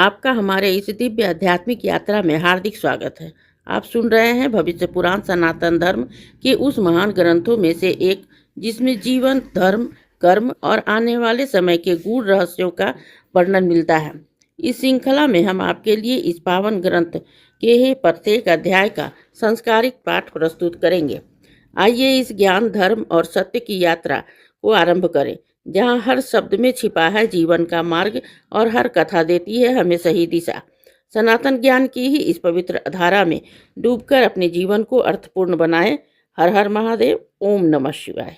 आपका हमारे इस दिव्य आध्यात्मिक यात्रा में हार्दिक स्वागत है। आप सुन रहे हैं भविष्य पुराण सनातन धर्म के उस महान ग्रंथों में से एक, जिसमें जीवन, धर्म, कर्म और आने वाले समय के गूढ़ रहस्यों का वर्णन मिलता है। इस श्रृंखला में हम आपके लिए इस पावन ग्रंथ के ही प्रत्येक अध्याय का संस्कारिक पाठ प्रस्तुत करेंगे। आइए इस ज्ञान, धर्म और सत्य की यात्रा को आरंभ करें, जहाँ हर शब्द में छिपा है जीवन का मार्ग और हर कथा देती है हमें सही दिशा। सनातन ज्ञान की ही इस पवित्र धारा में डूबकर अपने जीवन को अर्थपूर्ण बनाएं। हर हर महादेव। ओम नमः शिवाय।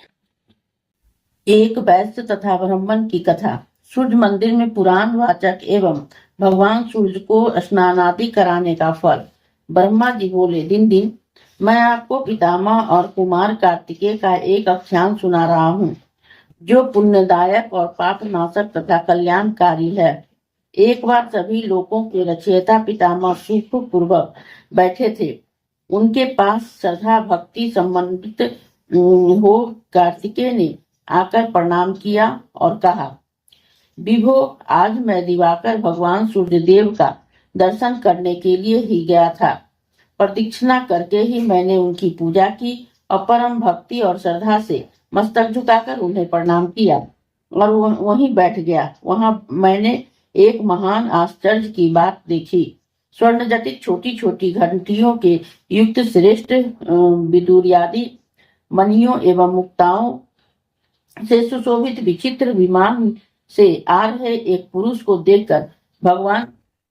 एक वैश्य तथा ब्राह्मण की कथा। सूर्य मंदिर में पुराण वाचक एवं भगवान सूर्य को स्नान आदि कराने का फल। ब्रह्मा जी बोले, दिन दिन मैं आपको पितामह और कुमार कार्तिकेय का एक आख्यान सुना रहा हूँ, जो पुण्यदायक और पापनाशक तथा कल्याणकारी है। एक बार सभी लोगों के रचयिता पितामह सुख पूर्वक बैठे थे। उनके पास श्रद्धा भक्ति संबंधित हो कार्तिकेय ने आकर प्रणाम किया और कहा, विभो, आज मैं दिवाकर भगवान सूर्यदेव का दर्शन करने के लिए ही गया था। प्रदक्षिणा करके ही मैंने उनकी पूजा की और परम भक्ति और श्रद्धा से मस्तक झुकाकर उन्हें प्रणाम किया और वहीं बैठ गया। वहां मैंने एक महान आश्चर्य की बात देखी। स्वर्ण जटित छोटी छोटी घंटियों के युक्त श्रेष्ठ विदुर्यादि मणियों एवं मुक्ताओं से सुशोभित विचित्र विमान से आ रहे एक पुरुष को देखकर भगवान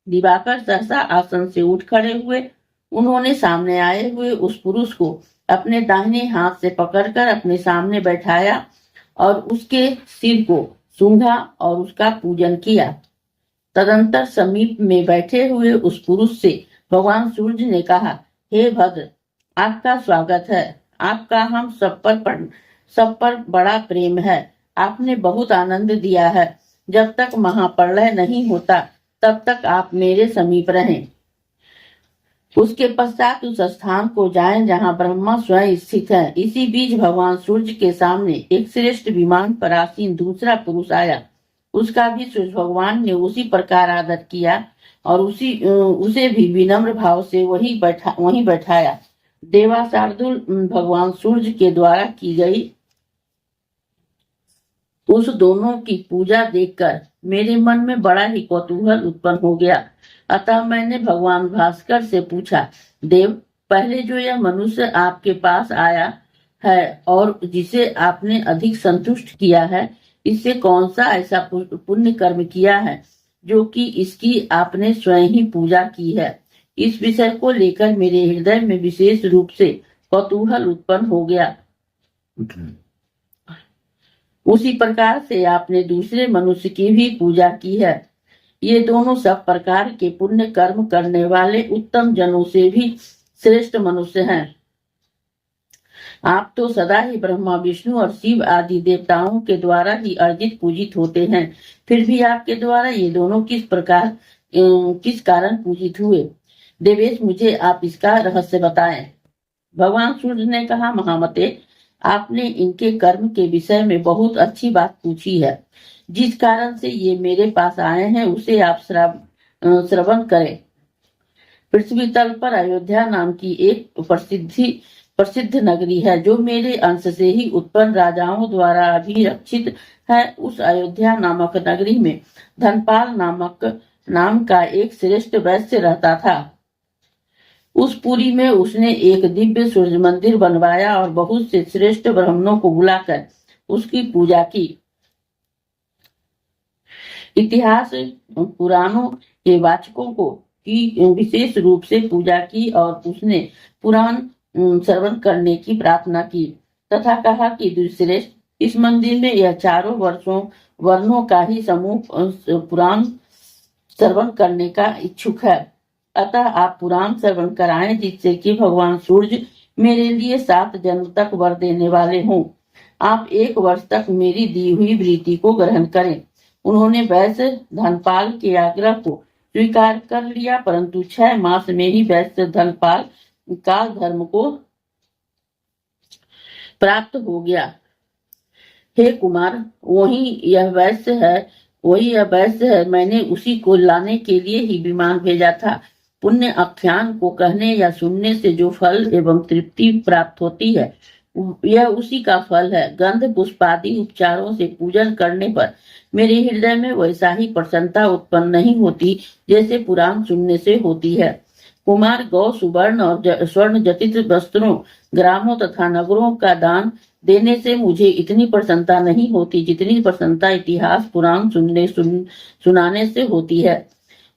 दिवाकर सहसा आसन से उठ खड़े हुए। उन्होंने सामने आए हुए उस पुरुष को अपने दाहिने हाथ से पकड़कर अपने सामने बैठाया और उसके सिर को सूंघा और उसका पूजन किया। तदंतर समीप में बैठे हुए उस पुरुष से भगवान सूर्य ने कहा, हे भद्र, आपका स्वागत है। आपका हम सब पर बड़ा प्रेम है। आपने बहुत आनंद दिया है। जब तक महाप्रलय नहीं होता तब तक आप मेरे समीप रहें। उसके पश्चात उस स्थान को जाएं जहां ब्रह्मा स्वयं स्थित है। इसी बीच भगवान सूर्य के सामने एक श्रेष्ठ विमान पर आसीन दूसरा पुरुष आया। उसका भी सूर्य भगवान ने उसी प्रकार आदर किया और उसे भी विनम्र भाव से वहीं बैठाया। देवाशार्दुल भगवान सूर्य के द्वारा की गई उस दोनों की पूजा देखकर मेरे मन में बड़ा ही कौतूहल उत्पन्न हो गया। अतः मैंने भगवान भास्कर से पूछा, देव, पहले जो यह मनुष्य आपके पास आया है और जिसे आपने अधिक संतुष्ट किया है, इससे कौन सा ऐसा पुण्य कर्म किया है जो कि इसकी आपने स्वयं ही पूजा की है? इस विषय को लेकर मेरे हृदय में विशेष रूप से कौतूहल उत्पन्न हो गया। उसी प्रकार से आपने दूसरे मनुष्य की भी पूजा की है। ये दोनों सब प्रकार के पुण्य कर्म करने वाले उत्तम जनों से भी श्रेष्ठ मनुष्य हैं। आप तो सदा ही ब्रह्मा, विष्णु और शिव आदि देवताओं के द्वारा ही अर्जित पूजित होते हैं। फिर भी आपके द्वारा ये दोनों किस कारण पूजित हुए? देवेश, मुझे आप इसका रहस्य बताएं। भगवान सूर्य ने कहा, महामते, आपने इनके कर्म के विषय में बहुत अच्छी बात पूछी है। जिस कारण से ये मेरे पास आए हैं उसे आप श्रवण करें। पृथ्वी तल पर अयोध्या नाम की एक प्रसिद्ध नगरी है, जो मेरे अंश से ही उत्पन्न राजाओं द्वारा अभिरक्षित है। उस अयोध्या नामक नगरी में धनपाल नाम का एक श्रेष्ठ वैश्य रहता था। उस पुरी में उसने एक दिव्य सूर्य मंदिर बनवाया और बहुत से श्रेष्ठ ब्राह्मणों को बुलाकर उसकी पूजा की। इतिहास पुराणों के वाचकों को की विशेष रूप से पूजा की और उसने पुराण श्रवण करने की प्रार्थना की तथा कहा कि दुर्श्रेष्ठ, इस मंदिर में यह चारों वर्णों का ही समूह पुराण श्रवण करने का इच्छुक है। अतः आप पुराण श्रवण कराएं, जिससे कि भगवान सूर्य मेरे लिए 7 जन्म तक वर देने वाले हों। आप 1 वर्ष तक मेरी दी हुई वृत्ति को ग्रहण करें। उन्होंने वैश्य धनपाल के आग्रह को स्वीकार कर लिया, परंतु 6 मास में ही वैश्य धनपाल काल धर्म को प्राप्त हो गया। हे कुमार, वही यह वैश्य है वही अवैध है, मैंने उसी को लाने के लिए ही विमान भेजा था। पुण्य आख्यान को कहने या सुनने से जो फल एवं तृप्ति प्राप्त होती है, यह उसी का फल है। गंध पुष्पादि उपचारों से पूजन करने पर मेरे हृदय में वैसा ही प्रसन्नता उत्पन्न नहीं होती जैसे पुराण सुनने से होती है। कुमार गौ सुवर्ण और स्वर्ण जटित वस्त्रों, ग्रामों तथा नगरों का दान देने से मुझे इतनी प्रसन्नता नहीं होती जितनी प्रसन्नता इतिहास पुराण सुनाने से होती है।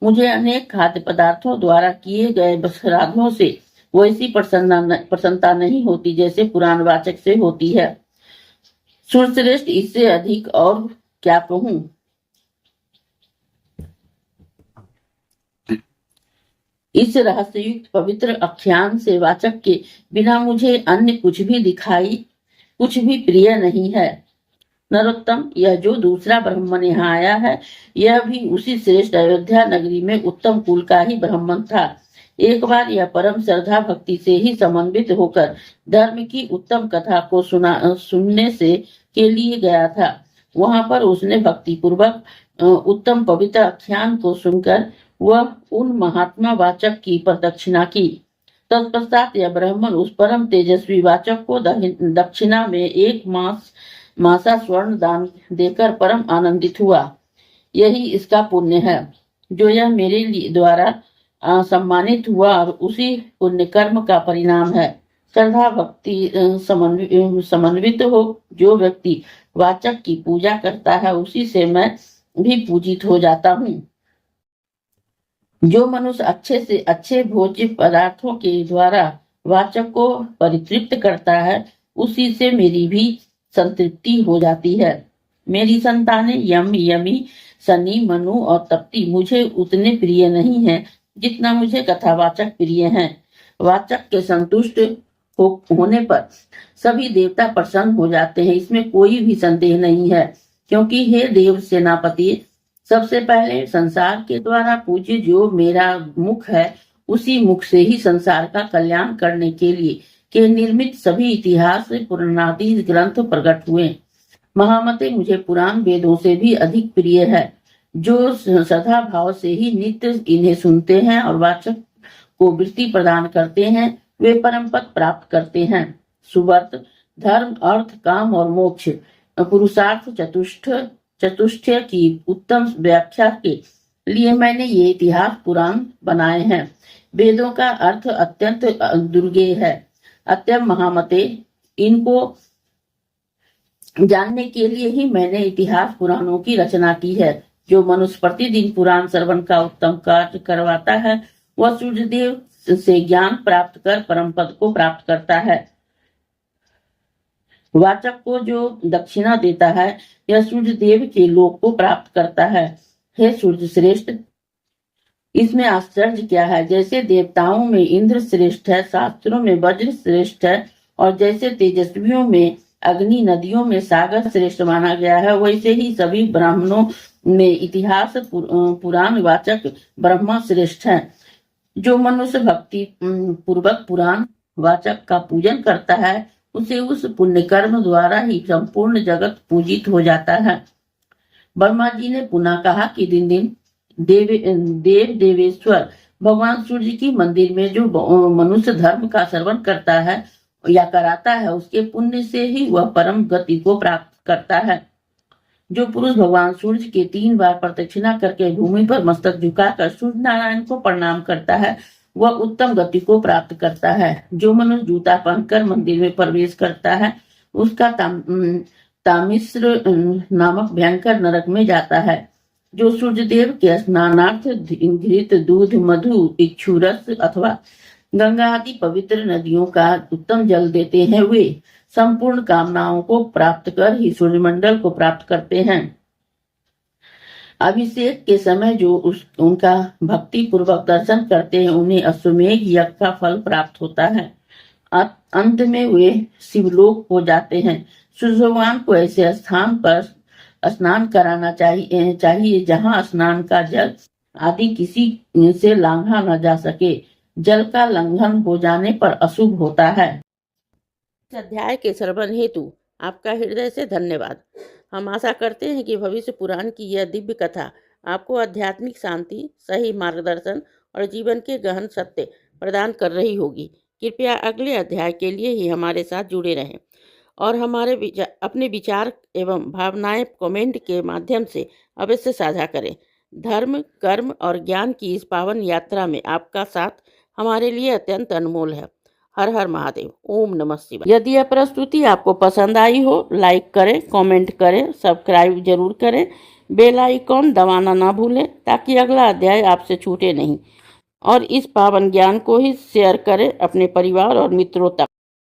मुझे अनेक खाद्य पदार्थों द्वारा किए गए श्राद्धों से वैसी प्रसन्नता नहीं होती जैसे पुराण वाचक से होती है। सूर्यश्रेष्ठ, इससे अधिक और क्या कहूं। इस रहस्ययुक्त पवित्र आख्यान से वाचक के बिना मुझे अन्य कुछ भी प्रिय नहीं है। नरोत्तम, यह जो दूसरा ब्राह्मण यहाँ आया है, यह भी उसी श्रेष्ठ अयोध्या नगरी में उत्तम कुल का ही ब्राह्मण था। एक बार यह परम श्रद्धा भक्ति से ही समन्वित होकर धर्म की उत्तम कथा को सुनने से के लिए गया था। वहां पर उसने भक्ति पूर्वक उत्तम पवित्र आख्यान को सुनकर वह उन महात्मा वाचक की प्रदक्षिणा की। तत्पश्चात यह ब्राह्मण उस परम तेजस्वी वाचक को दक्षिणा में एक मासा स्वर्ण दान देकर परम आनंदित हुआ। यही इसका पुण्य है जो यह मेरे द्वारा सम्मानित हुआ और उसी पुण्य कर्म का परिणाम है। श्रद्धा भक्ति समन्वित हो जो व्यक्ति वाचक की पूजा करता है, उसी से मैं भी पूजित हो जाता हूँ। जो मनुष्य अच्छे से अच्छे भोज्य पदार्थों के द्वारा वाचक को परितृप्त करता है, उसी से मेरी भी संतृप्ति हो जाती है। मेरी संतानें यमी, सनी, मनु और तप्ती मुझे उतने प्रिय नहीं है जितना मुझे कथावाचक प्रिय हैं। वाचक के संतुष्ट होने पर सभी देवता प्रसन्न हो जाते हैं, इसमें कोई भी संदेह नहीं है। क्योंकि हे देव सेनापति, सबसे पहले संसार के द्वारा पूज्य जो मेरा मुख है, उसी मुख से ही संसार का कल्याण करने के लिए के निर्मित सभी इतिहास पुराणादि ग्रंथ प्रकट हुए। महामते, मुझे पुराण वेदों से भी अधिक प्रिय है। जो सदा भाव से ही नित्य इन्हें सुनते हैं और वाचक को वृत्ति प्रदान करते हैं, वे परम पद प्राप्त करते हैं। सुव्रत, धर्म, अर्थ, काम और मोक्ष पुरुषार्थ चतुष्टय की उत्तम व्याख्या के लिए मैंने ये इतिहास पुराण बनाए हैं। वेदों का अर्थ अत्यंत दुर्गेय है। अत्यंत महामते, इनको जानने के लिए ही मैंने इतिहास पुराणों की रचना की है। जो मनुष्य प्रतिदिन पुराण श्रवण का उत्तम कार्य करवाता है, वह सूर्यदेव से ज्ञान प्राप्त कर परम पद को प्राप्त करता है। वाचक को जो दक्षिणा देता है, यह सूर्यदेव के लोक को प्राप्त करता है। हे सूर्य श्रेष्ठ, इसमें आश्चर्य क्या है। जैसे देवताओं में इंद्र श्रेष्ठ है, शास्त्रों में वज्र श्रेष्ठ है, और जैसे तेजस्वियों में अग्नि, नदियों में सागर श्रेष्ठ माना गया है, वैसे ही सभी ब्राह्मणों में इतिहास पुराण वाचक ब्रह्मा श्रेष्ठ है। जो मनुष्य भक्ति पूर्वक पुराण वाचक का पूजन करता है, उसे उस पुण्य कर्म द्वारा ही संपूर्ण जगत पूजित हो जाता है। ब्रह्मा जी ने पुनः कहा कि दिन दिन देवेश्वर भगवान सूर्य की मंदिर में जो मनुष्य धर्म का श्रवण करता है या कराता है, उसके पुण्य से ही वह परम गति को प्राप्त करता है। जो पुरुष भगवान सूर्य के 3 बार प्रदक्षिणा करके भूमि पर मस्तक झुकाकर सूर्य नारायण को प्रणाम करता है, वह उत्तम गति को प्राप्त करता है। जो मनुष्य जूता पहनकर मंदिर में प्रवेश करता है, उसका तामिश्र नामक भयंकर नरक में जाता है। जो सूर्यदेव के स्नानार्थ घृत, दूध, मधु, इक्षुरस अथवा गंगा आदि पवित्र नदियों का उत्तम जल देते हैं, वे संपूर्ण कामनाओं को प्राप्त कर ही सूर्यमंडल को प्राप्त करते हैं। अभिषेक के समय जो उनका भक्ति पूर्वक दर्शन करते हैं, उन्हें अश्वमेघ यज्ञ का फल प्राप्त होता है। अंत में वे शिवलोक हो जाते हैं। सूर्य भगवान को ऐसे स्थान पर स्नान कराना चाहिए जहाँ स्नान का जल आदि किसी से लांघा न जा सके। जल का लंघन हो जाने पर अशुभ होता है। इस अध्याय के श्रवण हेतु आपका हृदय से धन्यवाद। हम आशा करते हैं कि भविष्य पुराण की यह दिव्य कथा आपको आध्यात्मिक शांति, सही मार्गदर्शन और जीवन के गहन सत्य प्रदान कर रही होगी। कृपया अगले अध्याय के लिए ही हमारे साथ जुड़े रहें और अपने विचार एवं भावनाएं कमेंट के माध्यम से अवश्य साझा करें। धर्म, कर्म और ज्ञान की इस पावन यात्रा में आपका साथ हमारे लिए अत्यंत अनमोल है। हर हर महादेव। ओम नमः शिवाय। यदि यह प्रस्तुति आपको पसंद आई हो, लाइक करें, कमेंट करें, सब्सक्राइब जरूर करें, बेल आइकॉन दबाना ना भूलें ताकि अगला अध्याय आपसे छूटे नहीं। और इस पावन ज्ञान को ही शेयर करें अपने परिवार और मित्रों तक।